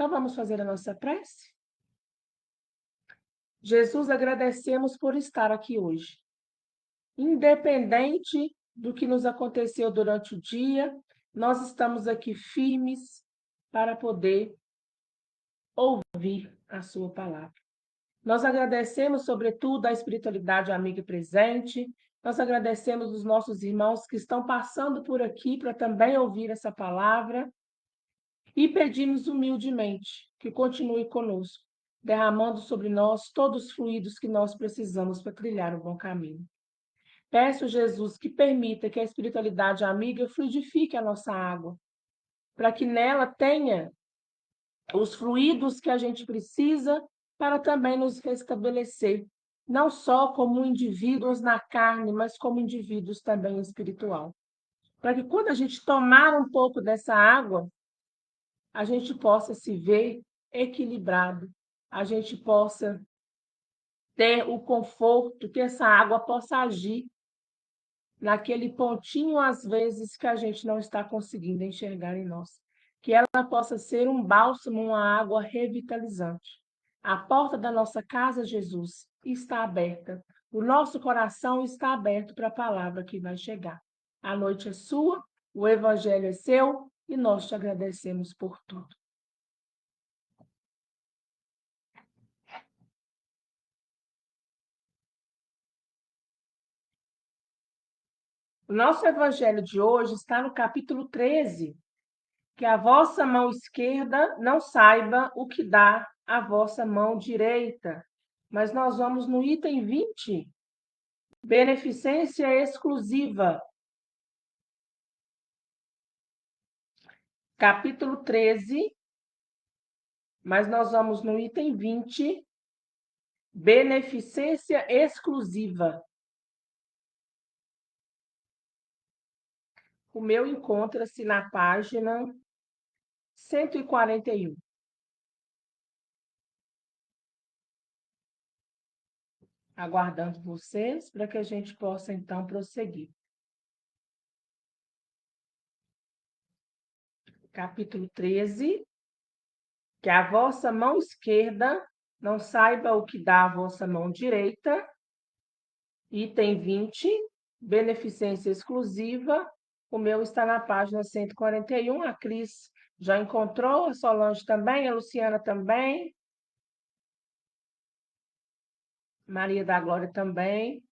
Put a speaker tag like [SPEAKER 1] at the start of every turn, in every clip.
[SPEAKER 1] Então, vamos fazer a nossa prece? Jesus, agradecemos por estar aqui hoje. Independente do que nos aconteceu durante o dia, nós estamos aqui firmes para poder ouvir a sua palavra. Nós agradecemos, sobretudo, a espiritualidade amiga e presente. Nós agradecemos os nossos irmãos que estão passando por aqui para também ouvir essa palavra. E pedimos humildemente que continue conosco, derramando sobre nós todos os fluidos que nós precisamos para trilhar o bom caminho. Peço, Jesus, que permita que a espiritualidade amiga fluidifique a nossa água, para que nela tenha os fluidos que a gente precisa para também nos restabelecer, não só como indivíduos na carne, mas como indivíduos também espiritual. Para que quando a gente tomar um pouco dessa água, a gente possa se ver equilibrado, a gente possa ter o conforto, que essa água possa agir naquele pontinho, às vezes, que a gente não está conseguindo enxergar em nós. Que ela possa ser um bálsamo, uma água revitalizante. A porta da nossa casa, Jesus, está aberta. O nosso coração está aberto para a palavra que vai chegar. A noite é sua, o evangelho é seu e nós te agradecemos por tudo. O nosso evangelho de hoje está no capítulo 13, que a vossa mão esquerda não saiba o que dá a vossa mão direita. Mas nós vamos no item 20, beneficência exclusiva. Capítulo 13, mas nós vamos no item 20, beneficência exclusiva. O meu encontra-se na página 141. Aguardando vocês para que a gente possa, então, prosseguir. Capítulo 13, que a vossa mão esquerda não saiba o que dá a vossa mão direita. Item 20, beneficência exclusiva. O meu está na página 141. A Cris já encontrou, a Solange também, a Luciana também. Maria da Glória também.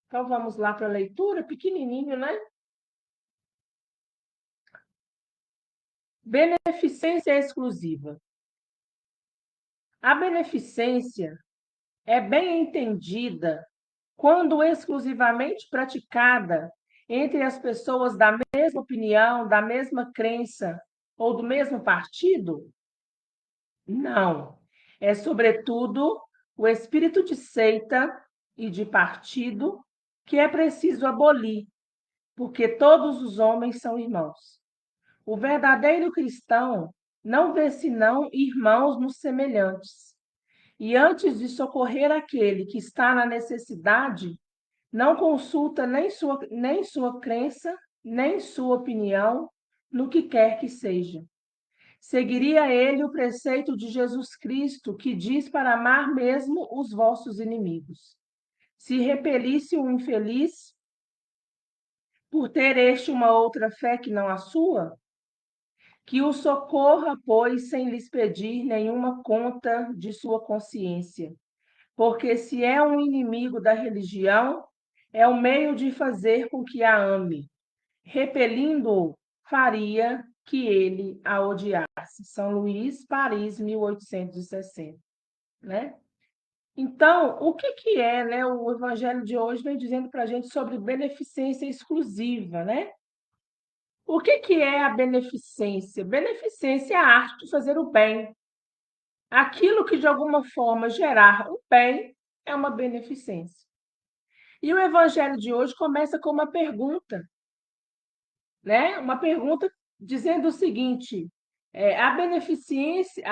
[SPEAKER 1] Então, vamos lá para a leitura, pequenininho, né? Beneficência exclusiva. A beneficência é bem entendida quando exclusivamente praticada entre as pessoas da mesma opinião, da mesma crença ou do mesmo partido? Não. É, sobretudo, o espírito de seita e de partido que é preciso abolir, porque todos os homens são irmãos. O verdadeiro cristão não vê senão irmãos nos semelhantes. E antes de socorrer aquele que está na necessidade, não consulta nem sua crença, nem sua opinião, no que quer que seja. Seguiria ele o preceito de Jesus Cristo, que diz para amar mesmo os vossos inimigos. Se repelisse o infeliz, por ter este uma outra fé que não a sua, que o socorra, pois, sem lhes pedir nenhuma conta de sua consciência. Porque se é um inimigo da religião, é o meio de fazer com que a ame. Repelindo-o, faria que ele a odiasse. São Luís, Paris, 1860. Né? Então, o que é, né? O evangelho de hoje vem dizendo para a gente sobre beneficência exclusiva, né? O que é a beneficência? Beneficência é a arte de fazer o bem. Aquilo que, de alguma forma, gerar o bem é uma beneficência. E o evangelho de hoje começa com uma pergunta, né? Uma pergunta dizendo o seguinte: a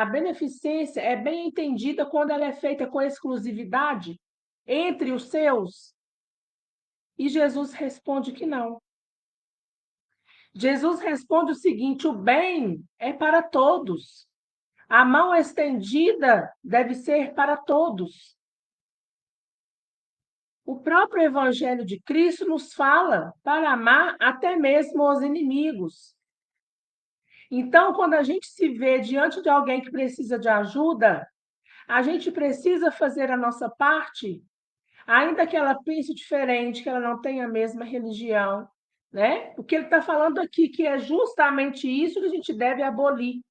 [SPEAKER 1] beneficência é bem entendida quando ela é feita com exclusividade entre os seus? E Jesus responde que não. Jesus responde o seguinte: o bem é para todos. A mão estendida deve ser para todos. O próprio Evangelho de Cristo nos fala para amar até mesmo os inimigos. Então, quando a gente se vê diante de alguém que precisa de ajuda, a gente precisa fazer a nossa parte, ainda que ela pense diferente, que ela não tenha a mesma religião, né? O que ele está falando aqui, que é justamente isso que a gente deve abolir.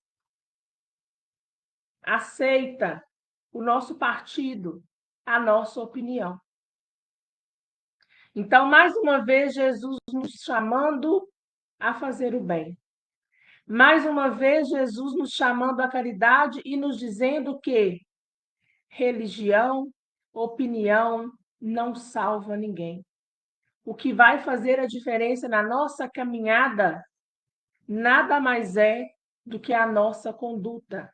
[SPEAKER 1] Aceita o nosso partido, a nossa opinião. Então, mais uma vez, Jesus nos chamando a fazer o bem. Mais uma vez, Jesus nos chamando à caridade e nos dizendo que religião, opinião não salva ninguém. O que vai fazer a diferença na nossa caminhada nada mais é do que a nossa conduta.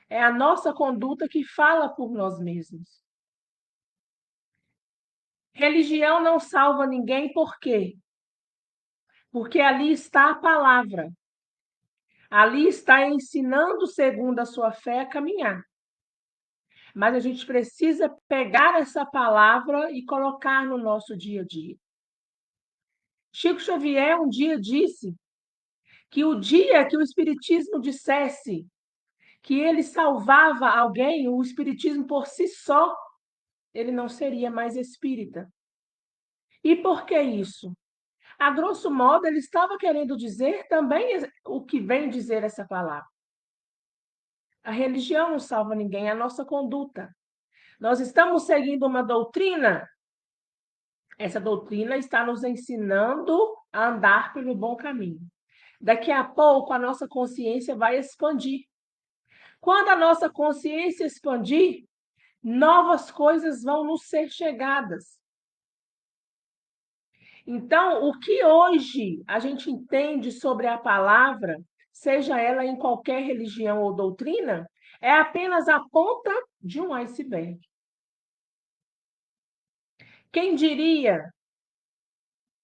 [SPEAKER 1] É a nossa conduta que fala por nós mesmos. Religião não salva ninguém, por quê? Porque ali está a palavra. Ali está ensinando, segundo a sua fé, a caminhar. Mas a gente precisa pegar essa palavra e colocar no nosso dia a dia. Chico Xavier um dia disse que o dia que o Espiritismo dissesse que ele salvava alguém, o Espiritismo por si só, ele não seria mais espírita. E por que isso? A grosso modo, ele estava querendo dizer também o que vem dizer essa palavra. A religião não salva ninguém, é a nossa conduta. Nós estamos seguindo uma doutrina, essa doutrina está nos ensinando a andar pelo bom caminho. Daqui a pouco, a nossa consciência vai expandir. Quando a nossa consciência expandir, novas coisas vão nos ser chegadas. Então, o que hoje a gente entende sobre a palavra, seja ela em qualquer religião ou doutrina, é apenas a ponta de um iceberg. Quem diria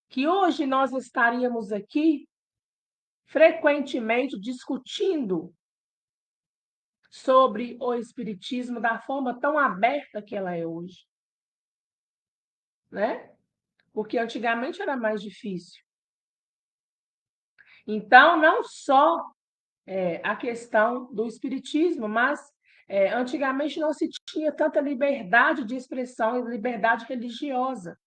[SPEAKER 1] que hoje nós estaríamos aqui frequentemente discutindo sobre o espiritismo da forma tão aberta que ela é hoje, né? Porque antigamente era mais difícil. Então, não só a questão do espiritismo, mas antigamente não se tinha tanta liberdade de expressão e liberdade religiosa.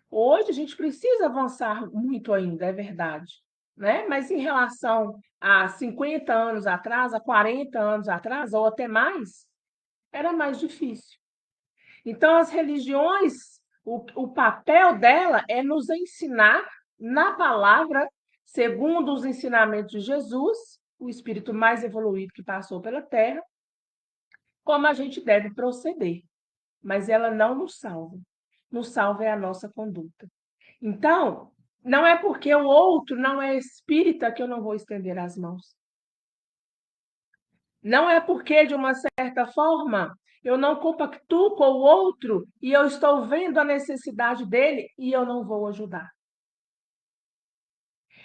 [SPEAKER 1] Hoje a gente precisa avançar muito ainda, é verdade, né? Mas em relação a 50 anos atrás, a 40 anos atrás, ou até mais, era mais difícil. Então, as religiões, o papel dela é nos ensinar na palavra, segundo os ensinamentos de Jesus, o espírito mais evoluído que passou pela Terra, como a gente deve proceder. Mas ela não nos salva. Nos salva é a nossa conduta. Então, não é porque o outro não é espírita que eu não vou estender as mãos. Não é porque, de uma certa forma, eu não compactuo com o outro e eu estou vendo a necessidade dele e eu não vou ajudar.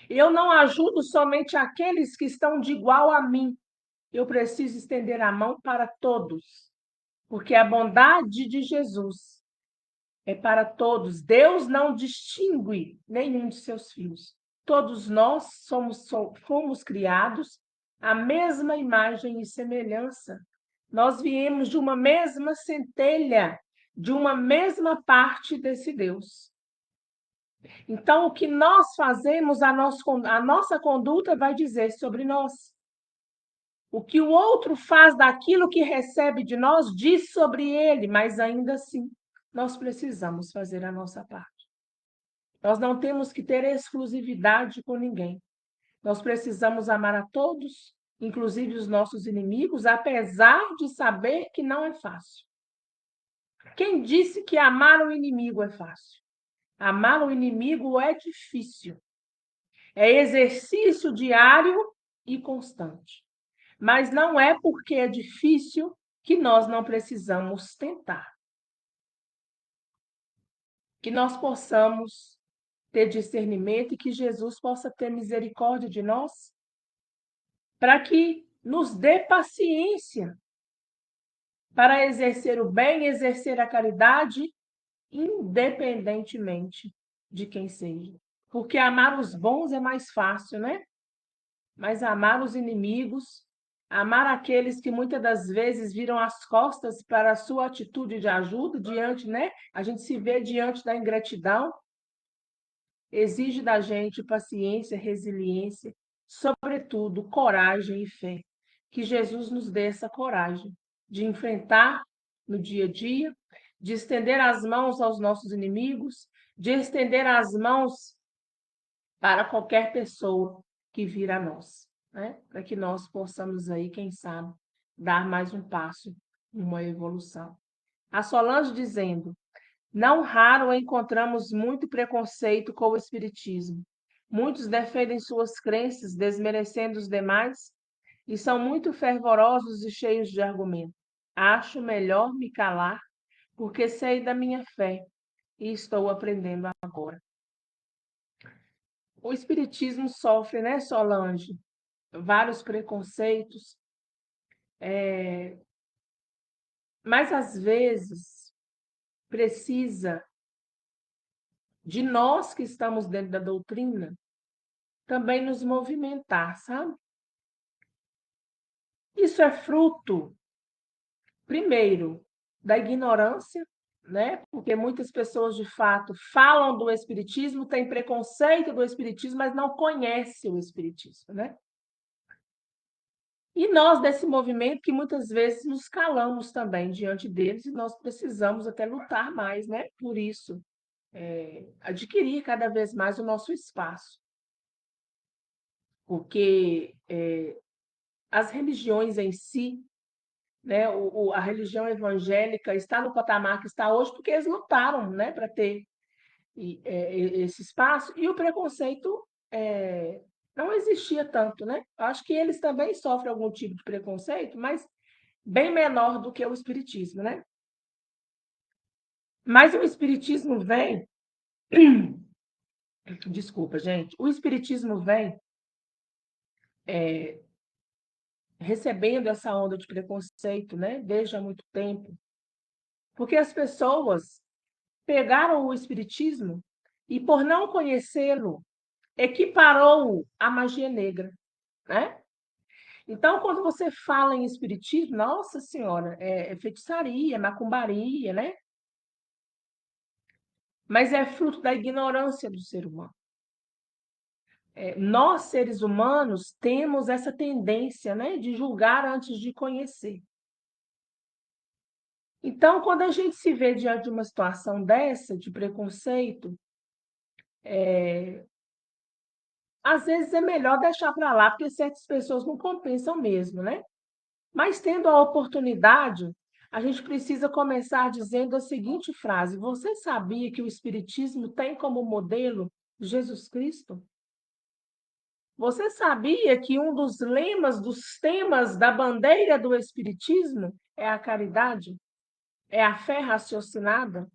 [SPEAKER 1] Eu não ajudo somente aqueles que estão de igual a mim. Eu preciso estender a mão para todos, porque a bondade de Jesus é para todos. Deus não distingue nenhum de seus filhos. Todos nós fomos criados à mesma imagem e semelhança. Nós viemos de uma mesma centelha, de uma mesma parte desse Deus. Então, o que nós fazemos, a nossa conduta vai dizer sobre nós. O que o outro faz daquilo que recebe de nós diz sobre ele, mas ainda assim, nós precisamos fazer a nossa parte. Nós não temos que ter exclusividade com ninguém. Nós precisamos amar a todos, inclusive os nossos inimigos, apesar de saber que não é fácil. Quem disse que amar o inimigo é fácil? Amar o inimigo é difícil. É exercício diário e constante. Mas não é porque é difícil que nós não precisamos tentar. Que nós possamos ter discernimento e que Jesus possa ter misericórdia de nós, para que nos dê paciência para exercer o bem, exercer a caridade, independentemente de quem seja. Porque amar os bons é mais fácil, né? Mas amar os inimigos, amar aqueles que muitas das vezes viram as costas para a sua atitude de ajuda diante, né? A gente se vê diante da ingratidão, exige da gente paciência, resiliência, sobretudo coragem e fé. Que Jesus nos dê essa coragem de enfrentar no dia a dia, de estender as mãos aos nossos inimigos, de estender as mãos para qualquer pessoa que vir a nós, né? Para que nós possamos aí, quem sabe, dar mais um passo, uma evolução. A Solange dizendo: não raro encontramos muito preconceito com o espiritismo. Muitos defendem suas crenças, desmerecendo os demais, e são muito fervorosos e cheios de argumento. Acho melhor me calar, porque sei da minha fé e estou aprendendo agora. O espiritismo sofre, né, Solange? Vários preconceitos, mas às vezes precisa de nós que estamos dentro da doutrina também nos movimentar, sabe? Isso é fruto, primeiro, da ignorância, né? Porque muitas pessoas, de fato, falam do espiritismo, têm preconceito do espiritismo, mas não conhecem o espiritismo, né? E nós, desse movimento, que muitas vezes nos calamos também diante deles, e nós precisamos até lutar mais, né? Por isso, adquirir cada vez mais o nosso espaço. Porque as religiões em si, né, a religião evangélica está no patamar que está hoje porque eles lutaram, né, para ter esse espaço, e o preconceito não existia tanto, né? Acho que eles também sofrem algum tipo de preconceito, mas bem menor do que o espiritismo, né? Mas o espiritismo vem, desculpa, gente, o espiritismo vem recebendo essa onda de preconceito, né, desde há muito tempo, porque as pessoas pegaram o espiritismo e, por não conhecê-lo, equiparou à magia negra, né? Então, quando você fala em espiritismo, nossa senhora, é feitiçaria, é macumbaria, né? Mas é fruto da ignorância do ser humano. Nós, seres humanos, temos essa tendência, né, de julgar antes de conhecer. Então, quando a gente se vê diante de uma situação dessa, de preconceito, às vezes é melhor deixar para lá, porque certas pessoas não compensam mesmo, né? Mas tendo a oportunidade, a gente precisa começar dizendo a seguinte frase: você sabia que o Espiritismo tem como modelo Jesus Cristo? Você sabia que um dos lemas, dos temas da bandeira do Espiritismo é a caridade? É a fé raciocinada?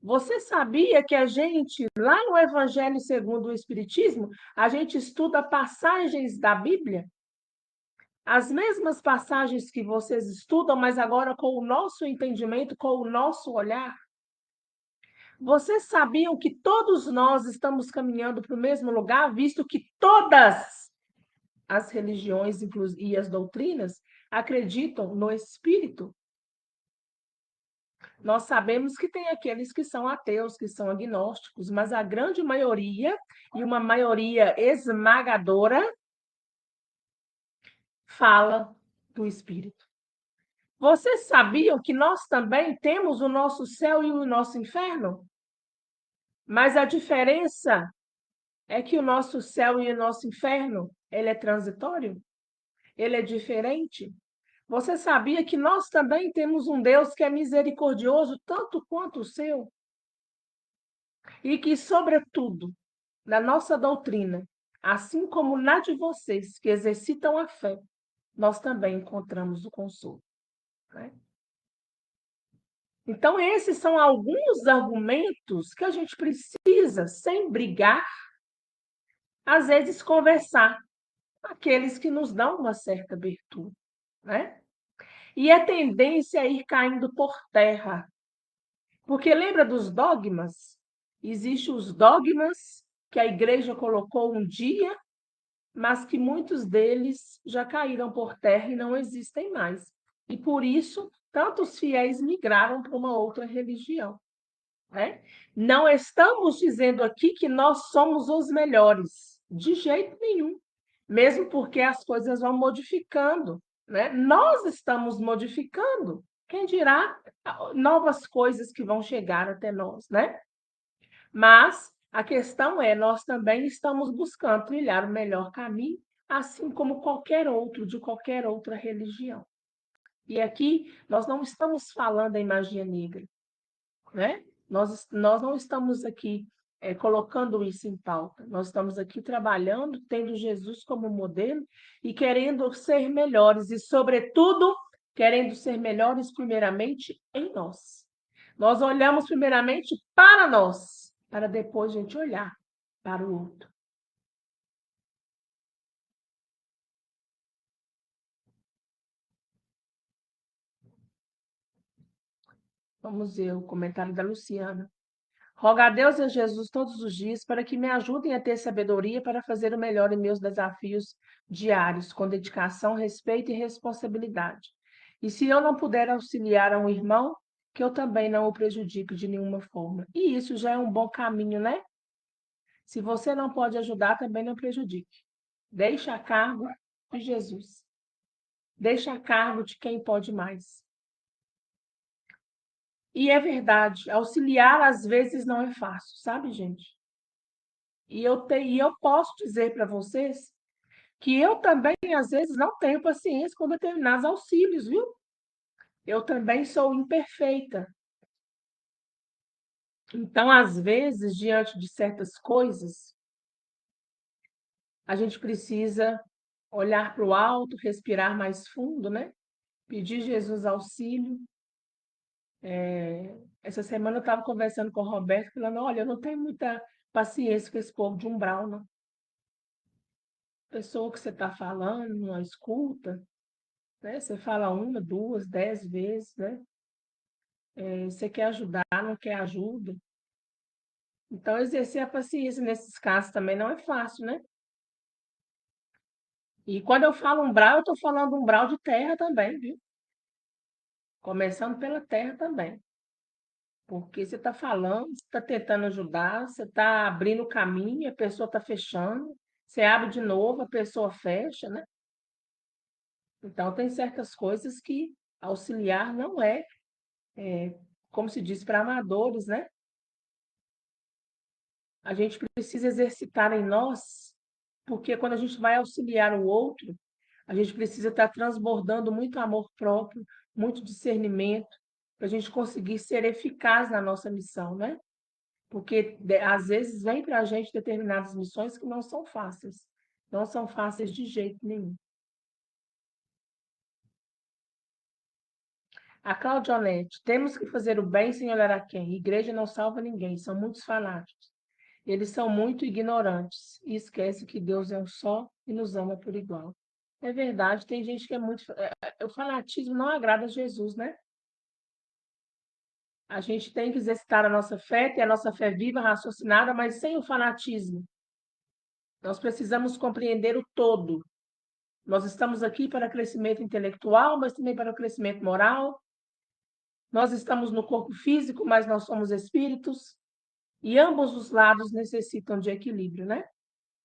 [SPEAKER 1] Você sabia que a gente, lá no Evangelho segundo o Espiritismo, a gente estuda passagens da Bíblia? As mesmas passagens que vocês estudam, mas agora com o nosso entendimento, com o nosso olhar? Vocês sabiam que todos nós estamos caminhando para o mesmo lugar, visto que todas as religiões e as doutrinas acreditam no Espírito? Nós sabemos que tem aqueles que são ateus, que são agnósticos, mas a grande maioria, e uma maioria esmagadora, fala do Espírito. Vocês sabiam que nós também temos o nosso céu e o nosso inferno? Mas a diferença é que o nosso céu e o nosso inferno, ele é transitório? Ele é diferente? Você sabia que nós também temos um Deus que é misericordioso tanto quanto o seu? E que, sobretudo, na nossa doutrina, assim como na de vocês que exercitam a fé, nós também encontramos o consolo, né? Então, esses são alguns argumentos que a gente precisa, sem brigar, às vezes conversar com aqueles que nos dão uma certa abertura, né? E a tendência é ir caindo por terra. Porque lembra dos dogmas? Existem os dogmas que a igreja colocou um dia, mas que muitos deles já caíram por terra e não existem mais. E por isso, tantos fiéis migraram para uma outra religião. Né? Não estamos dizendo aqui que nós somos os melhores, de jeito nenhum, mesmo porque as coisas vão modificando. Né? Nós estamos modificando. Quem dirá novas coisas que vão chegar até nós, né? Mas a questão é, nós também estamos buscando trilhar o melhor caminho, assim como qualquer outro, de qualquer outra religião. E aqui nós não estamos falando em magia negra, né? Nós não estamos aqui colocando isso em pauta. Nós estamos aqui trabalhando, tendo Jesus como modelo e querendo ser melhores e, sobretudo, querendo ser melhores primeiramente em nós. Nós olhamos primeiramente para nós, para depois a gente olhar para o outro. Vamos ver o comentário da Luciana. Roga a Deus e a Jesus todos os dias para que me ajudem a ter sabedoria para fazer o melhor em meus desafios diários, com dedicação, respeito e responsabilidade. E se eu não puder auxiliar a um irmão, que eu também não o prejudique de nenhuma forma. E isso já é um bom caminho, né? Se você não pode ajudar, também não prejudique. Deixa a cargo de Jesus. Deixa a cargo de quem pode mais. E é verdade, auxiliar às vezes não é fácil, sabe, gente? E eu posso dizer para vocês que eu também, às vezes, não tenho paciência com determinados auxílios, viu? Eu também sou imperfeita. Então, às vezes, diante de certas coisas, a gente precisa olhar para o alto, respirar mais fundo, né? Pedir Jesus auxílio. Essa semana eu estava conversando com o Roberto, falando: olha, eu não tenho muita paciência com esse povo de umbral, não. Pessoa que você está falando, não escuta, né? Você fala uma, duas, 10 vezes, né? Você quer ajudar, não quer ajuda. Então, exercer a paciência nesses casos também não é fácil, né? E quando eu falo umbral, eu estou falando umbral de terra também, viu? Começando pela terra também. Porque você está falando, você está tentando ajudar, você está abrindo o caminho, a pessoa está fechando, você abre de novo, a pessoa fecha, né? Então, tem certas coisas que auxiliar não é, como se diz, para amadores, né? A gente precisa exercitar em nós, porque quando a gente vai auxiliar o outro, a gente precisa estar transbordando muito amor próprio, muito discernimento, para a gente conseguir ser eficaz na nossa missão, né? Porque às vezes vem para a gente determinadas missões que não são fáceis, não são fáceis de jeito nenhum. A Claudionete, temos que fazer o bem sem olhar a quem. Igreja não salva ninguém, são muitos fanáticos. Eles são muito ignorantes e esquecem que Deus é um só e nos ama por igual. É verdade, tem gente que é muito. O fanatismo não agrada a Jesus, né? A gente tem que exercitar a nossa fé, ter a nossa fé viva, raciocinada, mas sem o fanatismo. Nós precisamos compreender o todo. Nós estamos aqui para crescimento intelectual, mas também para o crescimento moral. Nós estamos no corpo físico, mas nós somos espíritos. E ambos os lados necessitam de equilíbrio, né?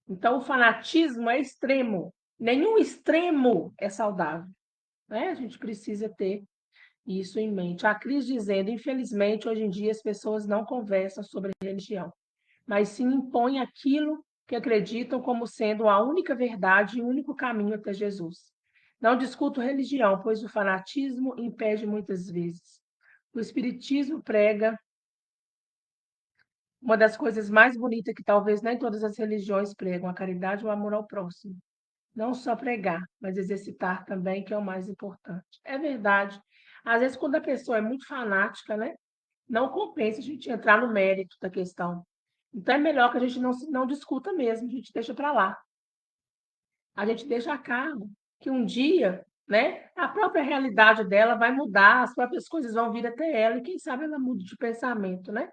[SPEAKER 1] Então, o fanatismo é extremo. Nenhum extremo é saudável, né? A gente precisa ter isso em mente. A Cris dizendo, infelizmente, hoje em dia as pessoas não conversam sobre religião, mas sim impõem aquilo que acreditam como sendo a única verdade e o único caminho até Jesus. Não discuto religião, pois o fanatismo impede muitas vezes. O Espiritismo prega uma das coisas mais bonitas que talvez nem todas as religiões pregam, a caridade e o amor ao próximo. Não só pregar, mas exercitar também, que é o mais importante. É verdade. Às vezes, quando a pessoa é muito fanática, né, não compensa a gente entrar no mérito da questão. Então é melhor que a gente não discuta mesmo, a gente deixa para lá. A gente deixa a cargo que um dia, né, a própria realidade dela vai mudar, as próprias coisas vão vir até ela e quem sabe ela mude de pensamento, né?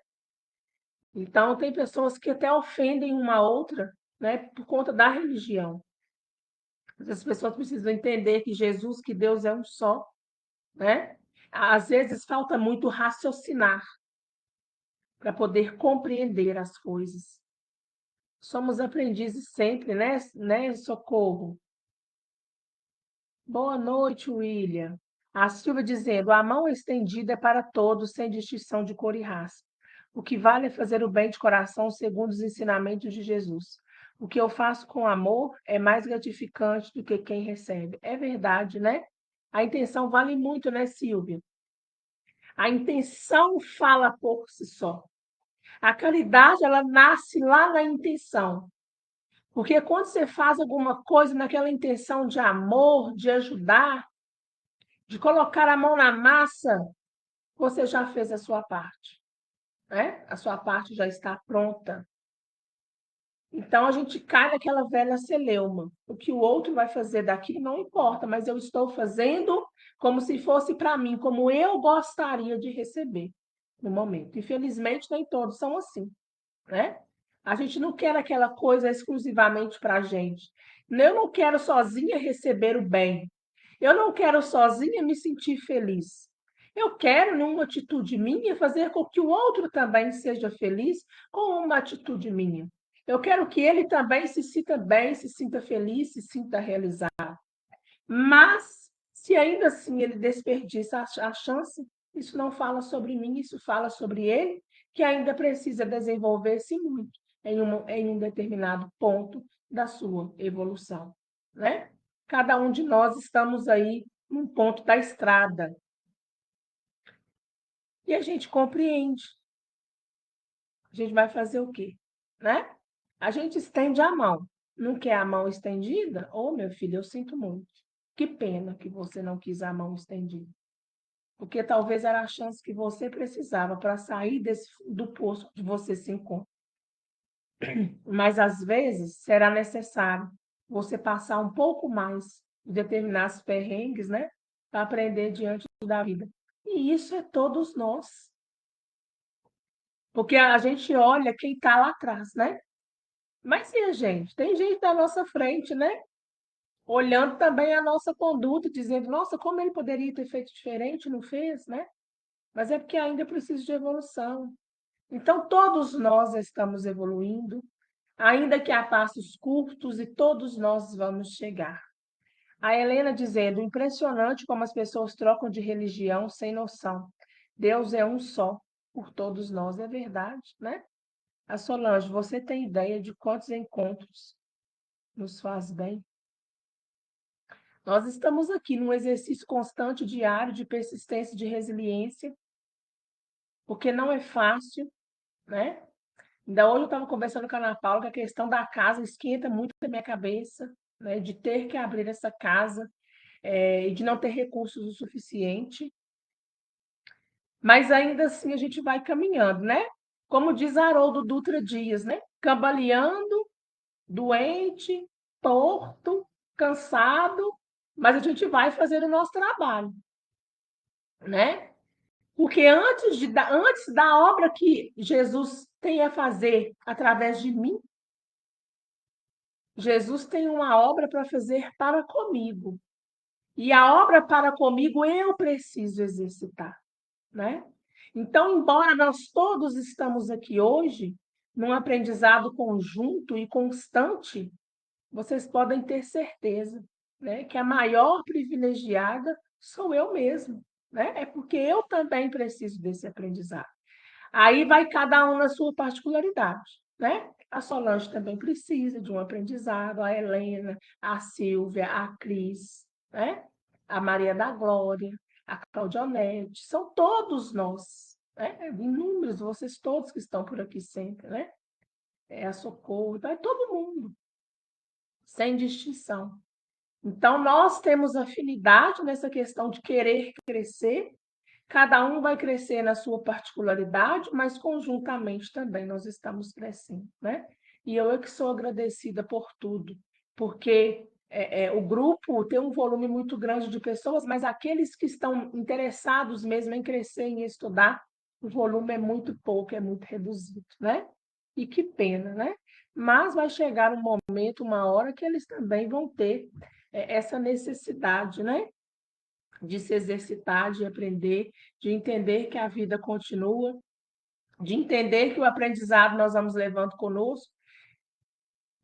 [SPEAKER 1] Então tem pessoas que até ofendem uma outra, né, por conta da religião. As pessoas precisam entender que Jesus, que Deus é um só, né? Às vezes falta muito raciocinar para poder compreender as coisas. Somos aprendizes sempre, né, Socorro? Boa noite, William. A Silvia dizendo: a mão estendida é para todos, sem distinção de cor e raça. O que vale é fazer o bem de coração, segundo os ensinamentos de Jesus. O que eu faço com amor é mais gratificante do que quem recebe. É verdade, né? A intenção vale muito, né, Silvia? A intenção fala por si só. A caridade, ela nasce lá na intenção. Porque quando você faz alguma coisa naquela intenção de amor, de ajudar, de colocar a mão na massa, você já fez a sua parte, né? A sua parte já está pronta. Então a gente cai naquela velha celeuma. O que o outro vai fazer daqui não importa, mas eu estou fazendo como se fosse para mim, como eu gostaria de receber no momento. Infelizmente, nem todos são assim, né? A gente não quer aquela coisa exclusivamente para a gente. Eu não quero sozinha receber o bem. Eu não quero sozinha me sentir feliz. Eu quero, numa atitude minha, fazer com que o outro também seja feliz com uma atitude minha. Eu quero que ele também se sinta bem, se sinta feliz, se sinta realizado. Mas, se ainda assim ele desperdiça a chance, isso não fala sobre mim, isso fala sobre ele, que ainda precisa desenvolver-se muito em um determinado ponto da sua evolução, né? Cada um de nós estamos aí num ponto da estrada e a gente compreende. A gente vai fazer o quê, né? A gente estende a mão. Não quer a mão estendida? Ô, meu filho, eu sinto muito. Que pena que você não quis a mão estendida. Porque talvez era a chance que você precisava para sair do poço que você se encontra. Mas às vezes será necessário você passar um pouco mais de determinados perrengues, né? Para aprender diante da vida. E isso é todos nós. Porque a gente olha quem está lá atrás, né? Mas e a gente? Tem gente na nossa frente, né? Olhando também a nossa conduta, dizendo, nossa, como ele poderia ter feito diferente, não fez, né? Mas é porque ainda precisa de evolução. Então, todos nós estamos evoluindo, ainda que a passos curtos, e todos nós vamos chegar. A Helena dizendo, impressionante como as pessoas trocam de religião sem noção. Deus é um só, por todos nós, é verdade, né? A Solange, você tem ideia de quantos encontros nos faz bem? Nós estamos aqui num exercício constante, diário, de persistência, de resiliência, porque não é fácil, né? Ainda hoje eu estava conversando com a Ana Paula que a questão da casa esquenta muito a minha cabeça, né? De ter que abrir essa casa e de não ter recursos o suficiente. Mas ainda assim a gente vai caminhando, né? Como diz Haroldo Dutra Dias, né? Cambaleando, doente, torto, cansado, mas a gente vai fazer o nosso trabalho, né? Porque antes da obra que Jesus tem a fazer através de mim, Jesus tem uma obra para fazer para comigo. E a obra para comigo eu preciso exercitar, né? Então, embora nós todos estamos aqui hoje, num aprendizado conjunto e constante, vocês podem ter certeza, né, que a maior privilegiada sou eu mesma, né? É porque eu também preciso desse aprendizado. Aí vai cada um na sua particularidade, né? A Solange também precisa de um aprendizado, a Helena, a Silvia, a Cris, né? A Maria da Glória, a Claudionete, são todos nós, né? Inúmeros, vocês todos que estão por aqui sempre, né? É a Socorro, então é todo mundo, sem distinção. Então, nós temos afinidade nessa questão de querer crescer, cada um vai crescer na sua particularidade, mas conjuntamente também nós estamos crescendo, né? E eu é que sou agradecida por tudo, porque o grupo tem um volume muito grande de pessoas, mas aqueles que estão interessados mesmo em crescer, em estudar, o volume é muito pouco, é muito reduzido, né? E que pena, né? Mas vai chegar um momento, uma hora, que eles também vão ter essa necessidade, né? De se exercitar, de aprender, de entender que a vida continua, de entender que o aprendizado nós vamos levando conosco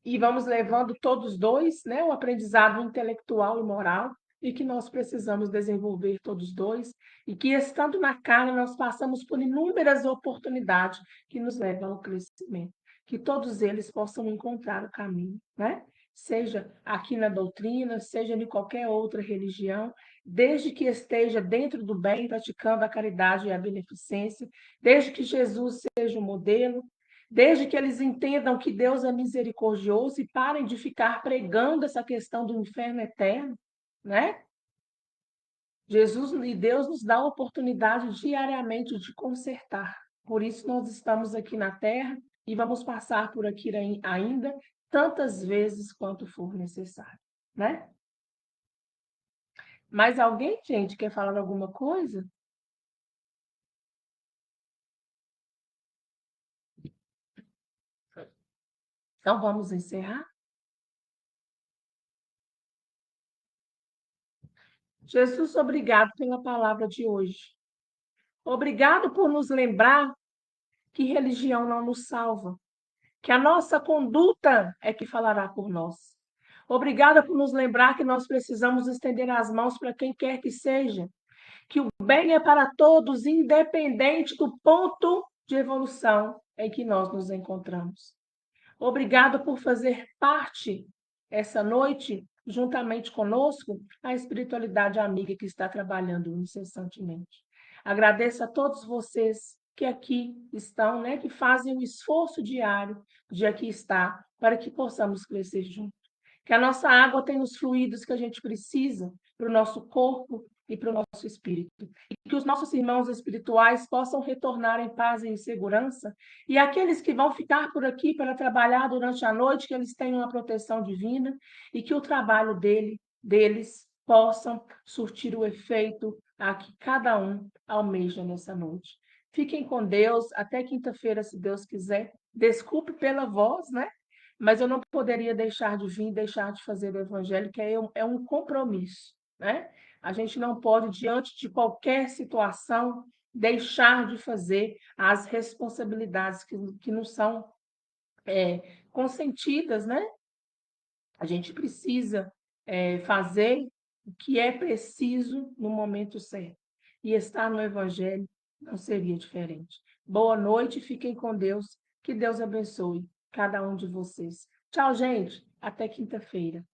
[SPEAKER 1] e vamos levando todos dois, né? O aprendizado intelectual e moral, e que nós precisamos desenvolver todos dois, e que estando na carne nós passamos por inúmeras oportunidades que nos levam ao crescimento, que todos eles possam encontrar o caminho, né? Seja aqui na doutrina, seja em qualquer outra religião, desde que esteja dentro do bem, praticando a caridade e a beneficência, desde que Jesus seja o modelo, desde que eles entendam que Deus é misericordioso e parem de ficar pregando essa questão do inferno eterno, né? Jesus e Deus nos dá a oportunidade diariamente de consertar. Por isso nós estamos aqui na Terra e vamos passar por aqui ainda tantas vezes quanto for necessário, né? Mais alguém, gente, quer falar alguma coisa? Então vamos encerrar? Jesus, obrigado pela palavra de hoje. Obrigado por nos lembrar que religião não nos salva, que a nossa conduta é que falará por nós. Obrigada por nos lembrar que nós precisamos estender as mãos para quem quer que seja, que o bem é para todos, independente do ponto de evolução em que nós nos encontramos. Obrigado por fazer parte essa noite, juntamente conosco, a espiritualidade amiga que está trabalhando incessantemente. Agradeço a todos vocês que aqui estão, né, que fazem o esforço diário de aqui estar, para que possamos crescer juntos. Que a nossa água tenha os fluidos que a gente precisa para o nosso corpo e para o nosso espírito. E que os nossos irmãos espirituais possam retornar em paz e em segurança. E aqueles que vão ficar por aqui para trabalhar durante a noite, que eles tenham a proteção divina e que o trabalho deles possam surtir o efeito a que cada um almeja nessa noite. Fiquem com Deus, até quinta-feira, se Deus quiser. Desculpe pela voz, né? Mas eu não poderia deixar de vir, deixar de fazer o evangelho, que é um compromisso, né? A gente não pode, diante de qualquer situação, deixar de fazer as responsabilidades que nos são consentidas, né? A gente precisa fazer o que é preciso no momento certo. E estar no Evangelho não seria diferente. Boa noite, fiquem com Deus. Que Deus abençoe cada um de vocês. Tchau, gente. Até quinta-feira.